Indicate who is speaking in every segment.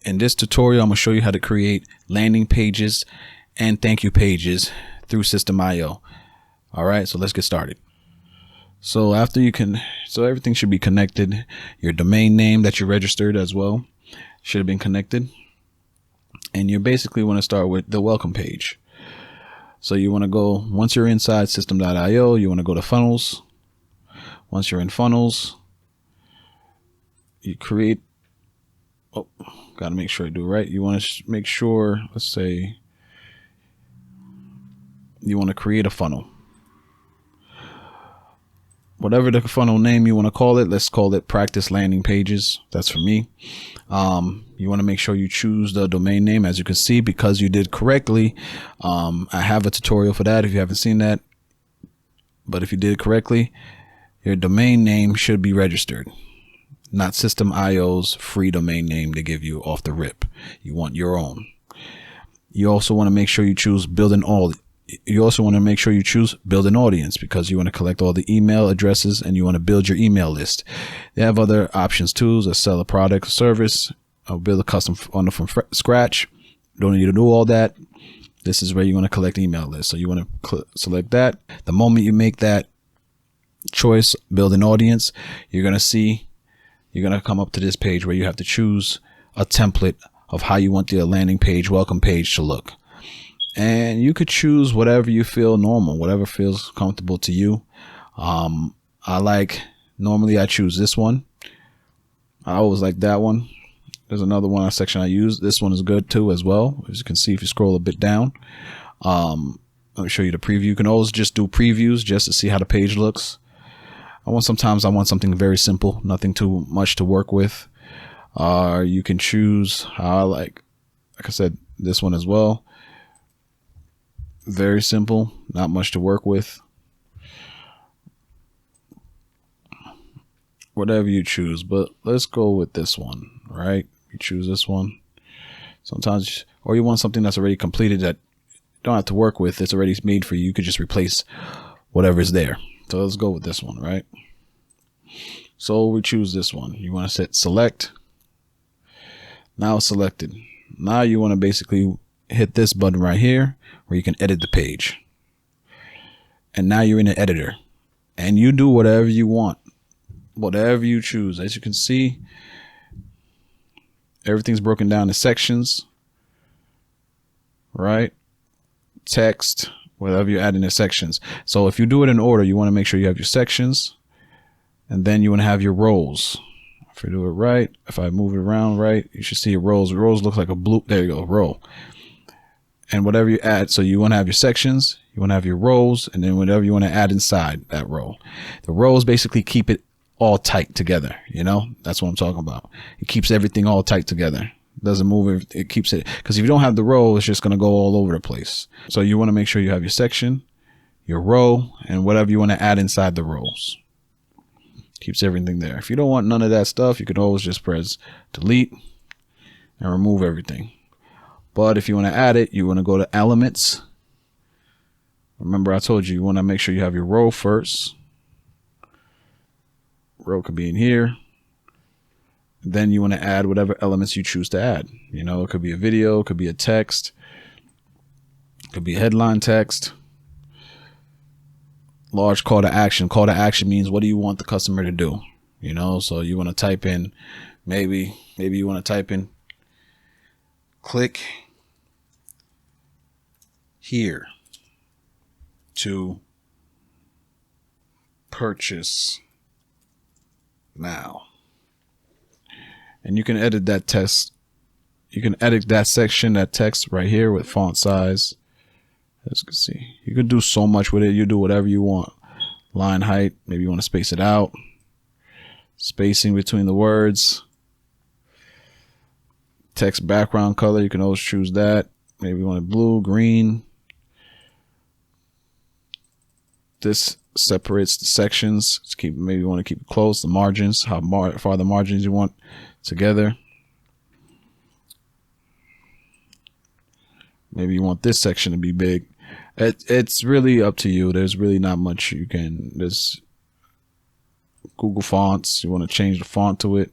Speaker 1: In this tutorial, I'm going to show you how to create landing pages and thank you pages through System.io. All right, so let's get started. So everything should be connected. Your domain name that you registered as well should have been connected. And you basically want to start with the welcome page. So you want to go, once you're inside System.io, you want to go to funnels. Once you're in funnels, you create, got to make sure I do it right. You want to make sure, let's say, you want to create a funnel. Whatever the funnel name you want to call it, let's call it practice landing pages. That's for me. You want to make sure you choose the domain name. As you can see, because you did correctly, I have a tutorial for that if you haven't seen that. But if you did it correctly, your domain name should be registered, not System.io's free domain name they give you off the rip. You want your own. You also want to make sure you choose build an audience. You also want to make sure you choose build an audience because you want to collect all the email addresses and you want to build your email list. They have other options too, to sell a product or service, or build a custom funnel from scratch. Don't need to do all that. This is where you want to collect email lists. So you want to select that. The moment you make that choice, build an audience, you're going to come up to this page where you have to choose a template of how you want the landing page, welcome page to look. And you could choose whatever you feel normal, whatever feels comfortable to you. Normally I choose this one. I always like that one. There's another one section I use. This one is good too as well. As you can see, if you scroll a bit down, let me show you the preview. You can always just do previews just to see how the page looks. Sometimes I want something very simple, nothing too much to work with. You can choose how I like I said, this one as well. Very simple, not much to work with. Whatever you choose, but let's go with this one, right? You choose this one. Sometimes, or you want something that's already completed that you don't have to work with. It's already made for you. You could just replace whatever is there. So let's go with this one, right? So we choose this one. You want to hit select. Now it's selected. Now you want to basically hit this button right here where you can edit the page. And now you're in the editor and you do whatever you want, whatever you choose. As you can see, everything's broken down to sections, right? Text, whatever you add in the sections. So if you do it in order, you want to make sure you have your sections and then you want to have your rows. If you do it right, if I move it around right, you should see your rows. Rows look like a blue, there you go, row. And whatever you add, so you want to have your sections, you want to have your rows, and then whatever you want to add inside that row. The rows basically keep it all tight together, you know? That's what I'm talking about. It keeps everything all tight together. Doesn't move, it keeps it, because if you don't have the row, it's just going to go all over the place. So you want to make sure you have your section, your row, and whatever you want to add inside the rows. Keeps everything there. If you don't want none of that stuff, you can always just press delete and remove everything. But if you want to add it, you want to go to elements. Remember I told you want to make sure you have your row first. Row could be in here. Then you want to add whatever elements you choose to add. You know, it could be a video, it could be a text, it could be headline text. Large call to action. Call to action means what do you want the customer to do? You know, so you want to type in, maybe you want to type in, click here to purchase now. And you can edit that text. You can edit that section, that text right here with font size. As you can see, you can do so much with it. You do whatever you want. Line height, maybe you want to space it out. Spacing between the words. Text background color, you can always choose that. Maybe you want it blue, green. This separates the sections. Maybe you want to keep it close. The margins, how far the margins you want together. Maybe you want this section to be big. It's really up to you. There's really not much you can. There's Google Fonts. You want to change the font to it.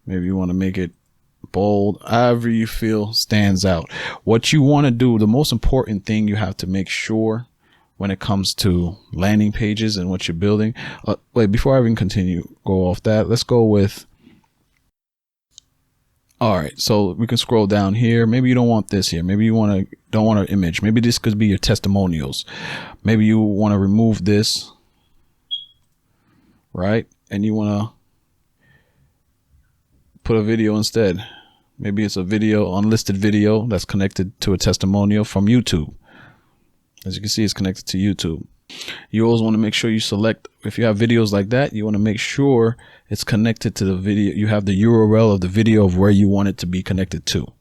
Speaker 1: Maybe you want to make it bold, however you feel stands out. What you want to do, the most important thing you have to make sure when it comes to landing pages and what you're building. Wait, before I even go off that, let's go with, all right, so we can scroll down here. Maybe you don't want this here. Maybe you don't want an image. Maybe this could be your testimonials. Maybe you want to remove this, right? And you want to put a video instead. Maybe it's a video, unlisted video that's connected to a testimonial from YouTube. As you can see, it's connected to YouTube. You always want to make sure you select, if you have videos like that, you want to make sure it's connected to the video. You have the URL of the video of where you want it to be connected to.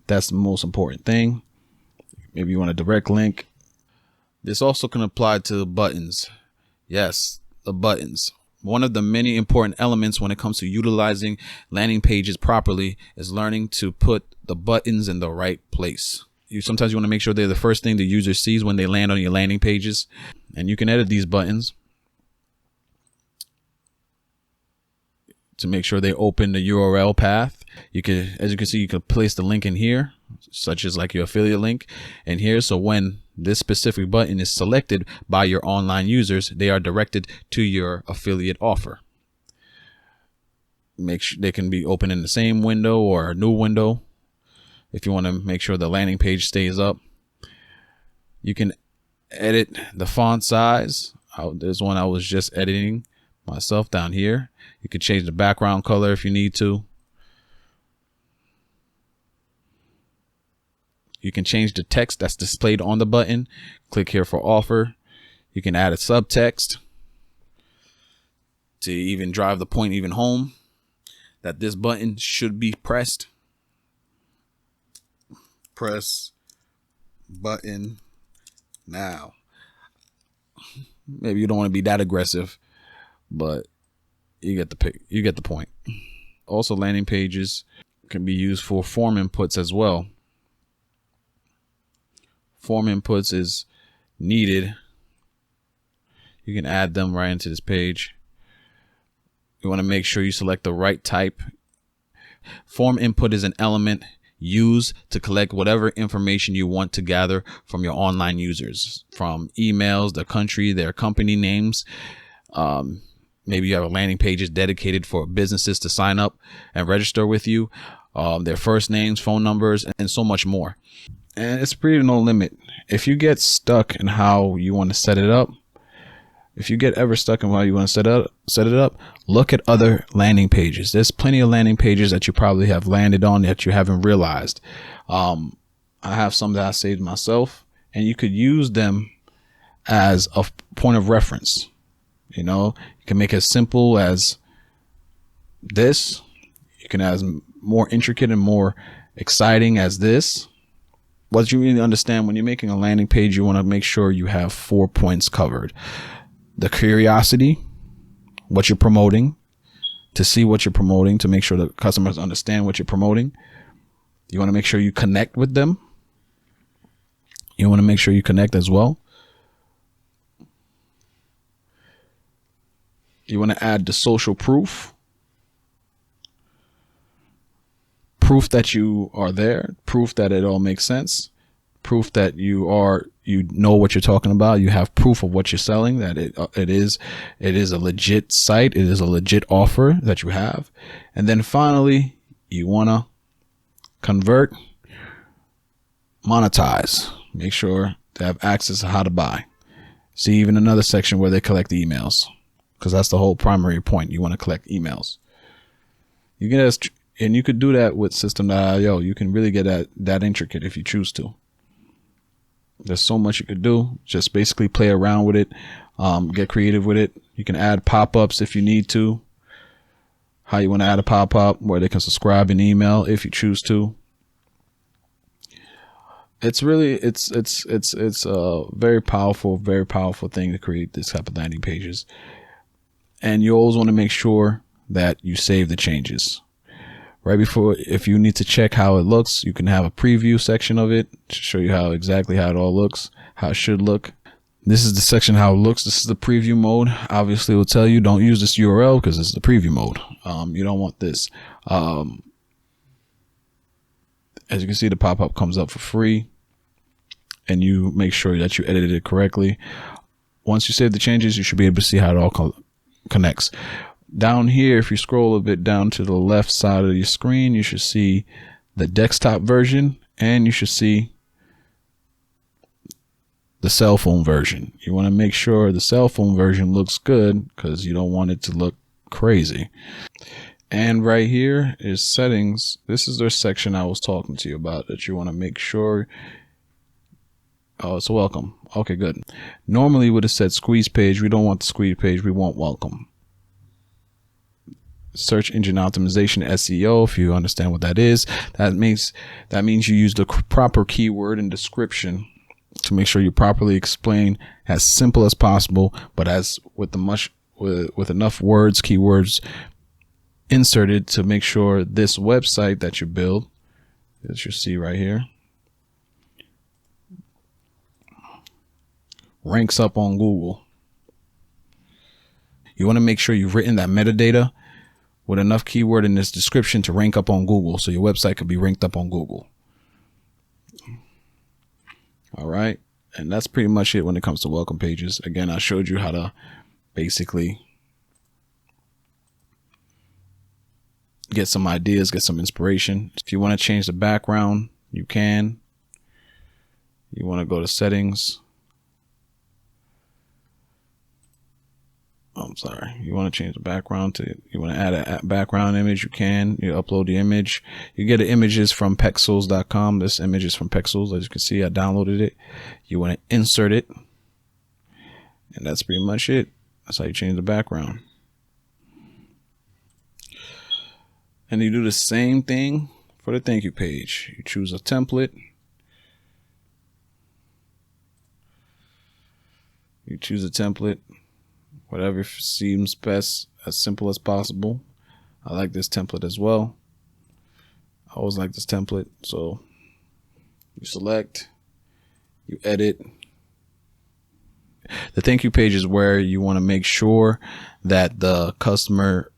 Speaker 1: That's the most important thing. Maybe you want a direct link. This also can apply to the buttons. Yes, the buttons. One of the many important elements when it comes to utilizing landing pages properly is learning to put the buttons in the right place. Sometimes you want to make sure they're the first thing the user sees when they land on your landing pages. And you can edit these buttons to make sure they open the URL path. You can, as you can see, you can place the link in here, such as like your affiliate link in here. So when this specific button is selected by your online users, they are directed to your affiliate offer. Make sure they can be open in the same window or a new window. If you want to make sure the landing page stays up, you can edit the font size. There's one I was just editing myself down here. You can change the background color if you need to. You can change the text that's displayed on the button. Click here for offer. You can add a subtext to even drive the point even home that this button should be pressed. Press button now. Maybe you don't want to be that aggressive, but you get the point. Also, landing pages can be used for form inputs as well. Form inputs is needed. You can add them right into this page. You want to make sure you select the right type. Form input is an element used to collect whatever information you want to gather from your online users, from emails, the country, their company names. Maybe you have a landing pages dedicated for businesses to sign up and register with you, their first names, phone numbers, and so much more. And it's pretty no limit. If you get stuck in how you want to set it up, if you get ever stuck in how you want to set it up, look at other landing pages. There's plenty of landing pages that you probably have landed on that you haven't realized. I have some that I saved myself, and you could use them as a point of reference. You know, you can make it as simple as this. You can add more intricate and more exciting as this. What you really understand when you're making a landing page, you want to make sure you have 4 points covered. The curiosity, what you're promoting, to see what you're promoting, to make sure the customers understand what you're promoting. You want to make sure you connect with them. You want to make sure you connect as well. You want to add the social proof. Proof that you are there. Proof that it all makes sense. Proof that you know what you're talking about. You have proof of what you're selling, that it is a legit site. It is a legit offer that you have. And then finally, you want to convert, monetize. Make sure to have access to how to buy. See even another section where they collect emails, because that's the whole primary point. You want to collect emails. You can and you could do that with System.io. You can really get that intricate if you choose to. There's so much you could do. Just basically play around with it. Get creative with it. You can add pop-ups if you need to. How you want to add a pop-up where they can subscribe and email if you choose to. It's really, it's a very powerful thing to create this type of landing pages. And you always want to make sure that you save the changes. Right before, if you need to check how it looks, you can have a preview section of it to show you exactly how it all looks, how it should look. This is the section how it looks. This is the preview mode. Obviously, it will tell you don't use this URL because it's the preview mode. You don't want this. As you can see, the pop-up comes up for free, and you make sure that you edited it correctly. Once you save the changes, you should be able to see how it all connects. Down here, if you scroll a bit down to the left side of your screen, you should see the desktop version, and you should see the cell phone version. You want to make sure the cell phone version looks good because you don't want it to look crazy. And right here is settings. This is their section I was talking to you about that you want to make sure. Oh, it's a welcome. Okay, good. Normally would have said squeeze page. We don't want the squeeze page. We want welcome. Search engine optimization, SEO, if you understand what that is. That means you use the proper keyword and description to make sure you properly explain as simple as possible, but as with enough words, keywords inserted to make sure this website that you build, as you see right here, ranks up on Google. You want to make sure you've written that metadata with enough keyword in this description to rank up on Google, so your website could be ranked up on Google. All right. And that's pretty much it when it comes to welcome pages. Again, I showed you how to basically get some ideas, get some inspiration. If you want to change the background, you can. You want to go to settings. I'm sorry. You want to change the background to, you want to add a background image, you can. You upload the image. You get the images from pexels.com. This image is from Pexels. As you can see, I downloaded it. You want to insert it. And that's pretty much it. That's how you change the background. And you do the same thing for the thank you page. You choose a template. You choose a template. Whatever seems best, as simple as possible. I like this template as well. I always like this template. So you select, you edit. The thank you page is where you want to make sure that the customer,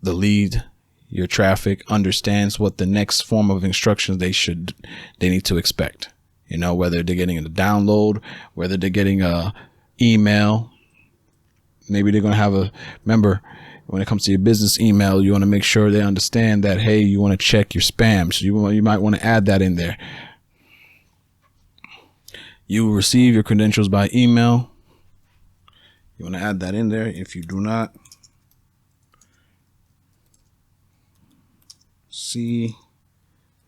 Speaker 1: the lead, your traffic understands what the next form of instructions they need to expect. You know, whether they're getting a download, whether they're getting a email. Maybe they're going to have remember, when it comes to your business email, you want to make sure they understand that, hey, you want to check your spam. So you might want to add that in there. You will receive your credentials by email. You want to add that in there. If you do not, see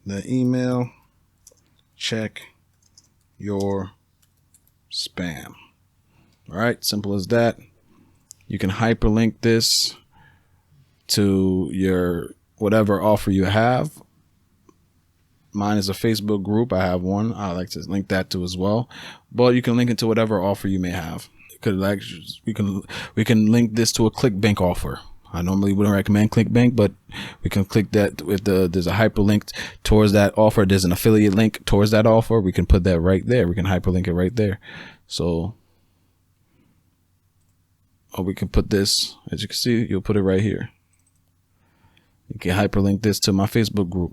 Speaker 1: the email, check your spam. All right, simple as that. You can hyperlink this to your whatever offer you have. Mine is a Facebook group. I have one. I like to link that to as well. But you can link it to whatever offer you may have. We can link this to a ClickBank offer. I normally wouldn't recommend ClickBank, but we can click that if there's a hyperlink towards that offer. There's an affiliate link towards that offer. We can put that right there. We can hyperlink it right there. So, or we can put this, as you can see, you'll put it right here. You can hyperlink this to my Facebook group.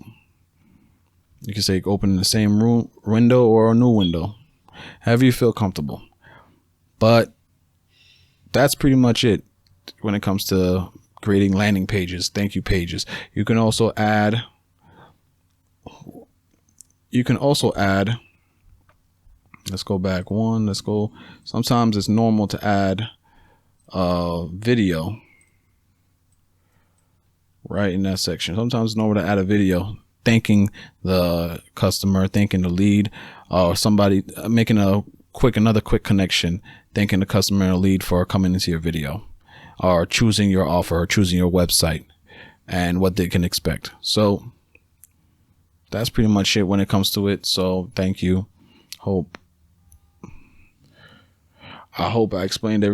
Speaker 1: You can say open in the same room window or a new window, however you feel comfortable. But that's pretty much it when it comes to creating landing pages, thank you pages. You can also add, let's go back one, let's go. Sometimes it's normal to add video right in that section. Sometimes it's normal to add a video thanking the customer, thanking the lead, or somebody making another quick connection, thanking the customer and the lead for coming into your video, or choosing your offer, or choosing your website and what they can expect. So that's pretty much it when it comes to it. So thank you. I hope I explained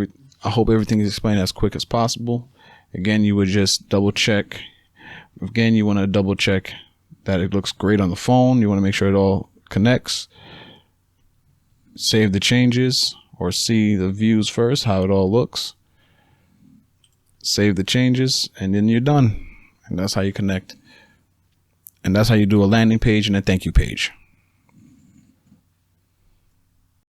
Speaker 1: I hope everything is explained as quick as possible. Again, you would just double check. Again, you want to double check that it looks great on the phone. You want to make sure it all connects. Save the changes or see the views first, how it all looks. Save the changes, and then you're done. And that's how you connect. And that's how you do a landing page and a thank you page.